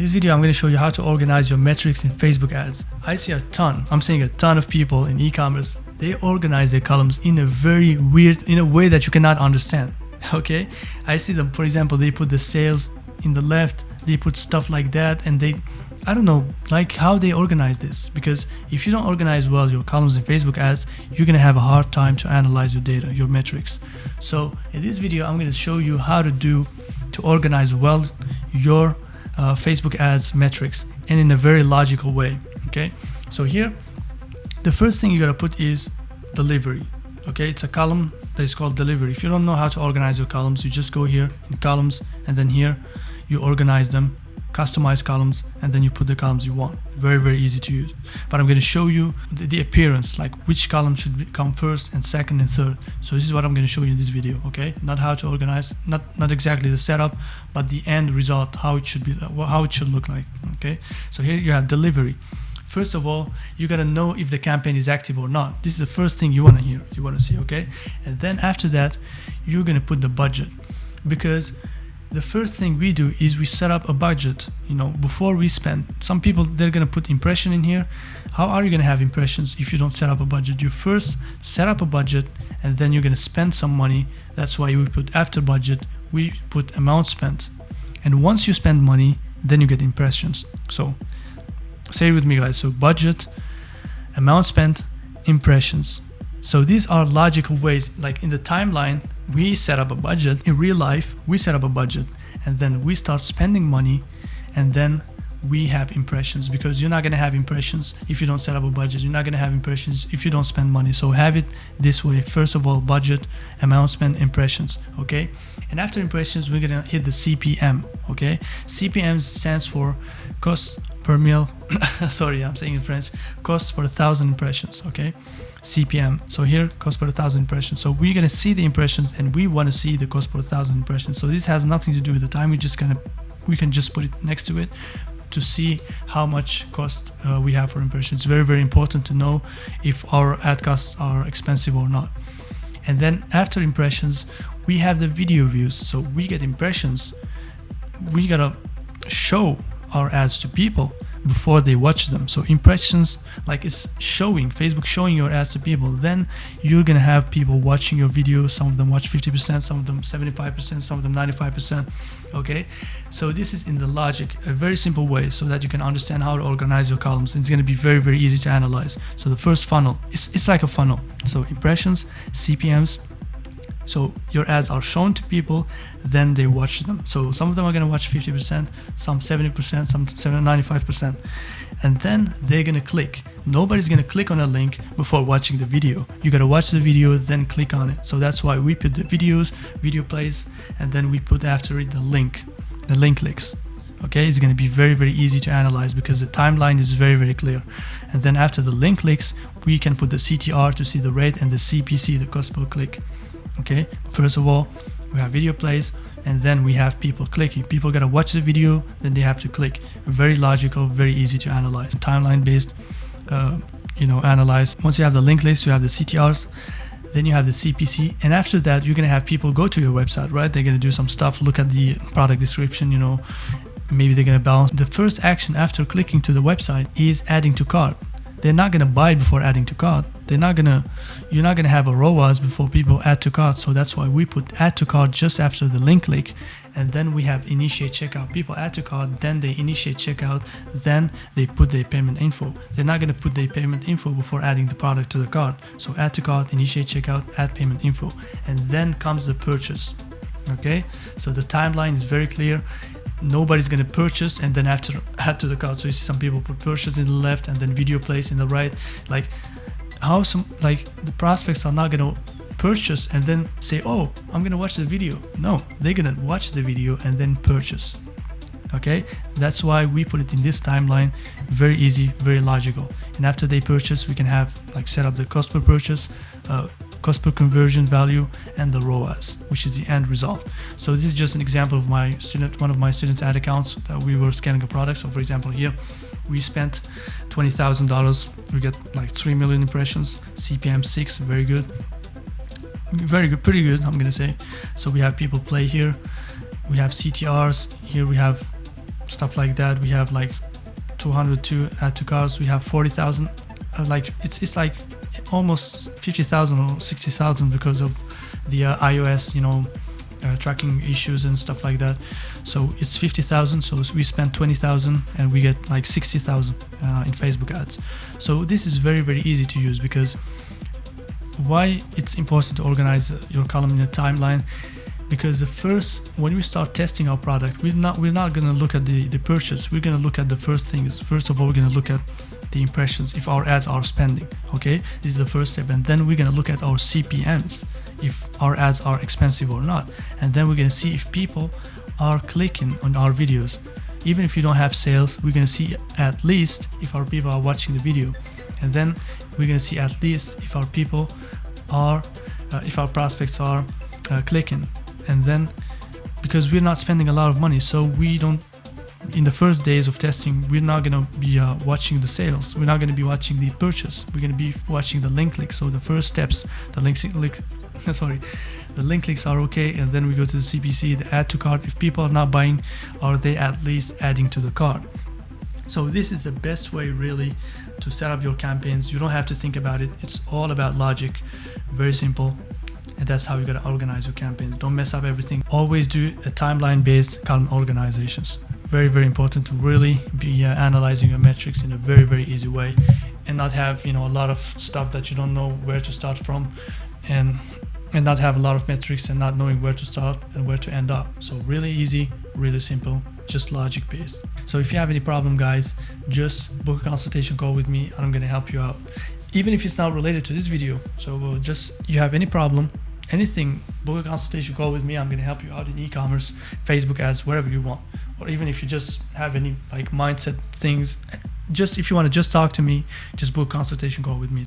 In this video, I'm going to show you how to organize your metrics in Facebook ads. I see a ton, I'm saying a ton of people in e-commerce, they organize their columns in a very weird, in a way that you cannot understand. Okay, I see them, for example, they put the sales in the left, they put stuff like that, and I don't know, like how they organize this, because if you don't organize well your columns in Facebook ads, you're going to have a hard time to analyze your data, your metrics. So in this video, I'm going to show you how to organize well your Facebook ads metrics, and in a very logical way. Okay, so here the first thing you gotta put is delivery. Okay, it's a column that is called delivery. If you don't know how to organize your columns, you just go here in columns, and then here you organize them, customize columns, and then you put the columns you want. Very easy to use. But I'm going to show you the appearance, like which column should come first and second and third. So this is what I'm going to show you in this video. Okay, not how to organize, not exactly the setup, but the end result, how it should be, how it should look like. Okay, so here you have delivery. First of all, you got to know if the campaign is active or not. This is the first thing you want to hear, you want to see. Okay, and then after that you're going to put the budget, because the first thing we do is we set up a budget, before we spend. Some people, they're going to put impression in here. How are you going to have impressions if you don't set up a budget? You first set up a budget, and then you're going to spend some money. That's why we put after budget, we put amount spent. And once you spend money, then you get impressions. So say it with me, guys. So budget, amount spent, impressions. So these are logical ways. Like in the timeline, we set up a budget. In real life, we set up a budget, and then we start spending money, and then we have impressions, because you're not going to have impressions if you don't set up a budget. You're not going to have impressions if you don't spend money. So have it this way. First of all, budget, amount spent, impressions. Okay, and after impressions, we're going to hit the CPM. Okay, CPM stands for cost per mil. Sorry, I'm saying in French. Cost per 1,000 impressions. Okay, CPM. So here, cost per 1,000 impressions. So we're gonna see the impressions, and we want to see the cost per 1,000 impressions. So this has nothing to do with the time. We can just put it next to it to see how much cost we have for impressions. It's very important to know if our ad costs are expensive or not. And then after impressions, we have the video views. So we get impressions. We gotta show our ads to people before they watch them. So impressions, like it's showing, Facebook showing your ads to people, then you're gonna have people watching your videos. Some of them watch 50%, some of them 75%, some of them 95%. Okay, so this is in the logic, a very simple way, so that you can understand how to organize your columns. And it's gonna be very easy to analyze. So the first funnel, it's like a funnel. So impressions, CPMs. So your ads are shown to people, then they watch them. So some of them are going to watch 50%, some 70%, some 95%. And then they're going to click. Nobody's going to click on a link before watching the video. You got to watch the video, then click on it. So that's why we put the videos, video plays, and then we put after it the link clicks. Okay, it's going to be very easy to analyze, because the timeline is very clear. And then after the link clicks, we can put the CTR to see the rate, and the CPC, the cost per click. Okay, first of all, we have video plays, and then we have people clicking. People gotta watch the video, then they have to click. Very logical, very easy to analyze. Timeline based, analyze. Once you have the link list, you have the CTRs, then you have the CPC, and after that, you're gonna have people go to your website, right? They're gonna do some stuff, look at the product description, maybe they're gonna bounce. The first action after clicking to the website is adding to cart. They're not gonna buy it before adding to cart. You're not gonna have a ROAS before people add to cart. So that's why we put add to cart just after the link click, and then we have initiate checkout. People add to cart, then they initiate checkout, then they put their payment info. They're not gonna put their payment info before adding the product to the cart. So add to cart, initiate checkout, add payment info, and then comes the purchase. Okay, so the timeline is very clear. Nobody's gonna purchase and then after add to the cart. So you see some people put purchase in the left and then video plays in the right. Like the prospects are not gonna purchase and then say, oh, I'm gonna watch the video. No, they're gonna watch the video and then purchase. Okay, that's why we put it in this timeline. Very easy, very logical. And after they purchase, we can have set up the cost per purchase, cost per conversion value, and the ROAS, which is the end result. So this is just an example of one of my students' ad accounts that we were scanning a product. So for example, here we spent $20,000. We get 3 million impressions, CPM 6, very good, pretty good, I'm gonna say. So we have people play here, we have CTRs here, we have stuff like that. We have like 202 add to carts. We have 40,000. Like it's like almost 50,000 or 60,000 because of the iOS, tracking issues and stuff like that. So it's 50,000. So we spend 20,000 and we get like 60,000 in Facebook ads. So this is very, very easy to use. Because why it's important to organize your column in a timeline? Because when we start testing our product, we're not going to look at the purchase. We're going to look at the first things. First of all, we're going to look at the impressions, if our ads are spending. Okay, this is the first step. And then we're going to look at our CPMs, if our ads are expensive or not. And then we're going to see if people are clicking on our videos. Even if you don't have sales, we're going to see at least if our people are watching the video. And then we're going to see at least if our people are if our prospects are clicking. And then, because we're not spending a lot of money, so we don't, in the first days of testing, we're not going to be watching the sales. We're not going to be watching the purchase. We're going to be watching the link clicks. So the first steps, the link clicks are okay. And then we go to the CPC, the add to cart. If people are not buying, are they at least adding to the cart? So this is the best way really to set up your campaigns. You don't have to think about it. It's all about logic. Very simple. And that's how you gotta organize your campaigns. Don't mess up everything. Always do a timeline-based column organizations. Very, very important to really be analyzing your metrics in a very, very easy way, and not have a lot of stuff that you don't know where to start from, and not have a lot of metrics and not knowing where to start and where to end up. So really easy, really simple, just logic based. So if you have any problem, guys, just book a consultation call with me and I'm gonna help you out. Even if it's not related to this video. So just you have any problem, anything, book a consultation call with me. I'm gonna help you out in e-commerce, Facebook ads, wherever you want. Or even if you just have any like mindset things, just if you want to just talk to me, just book a consultation call with me.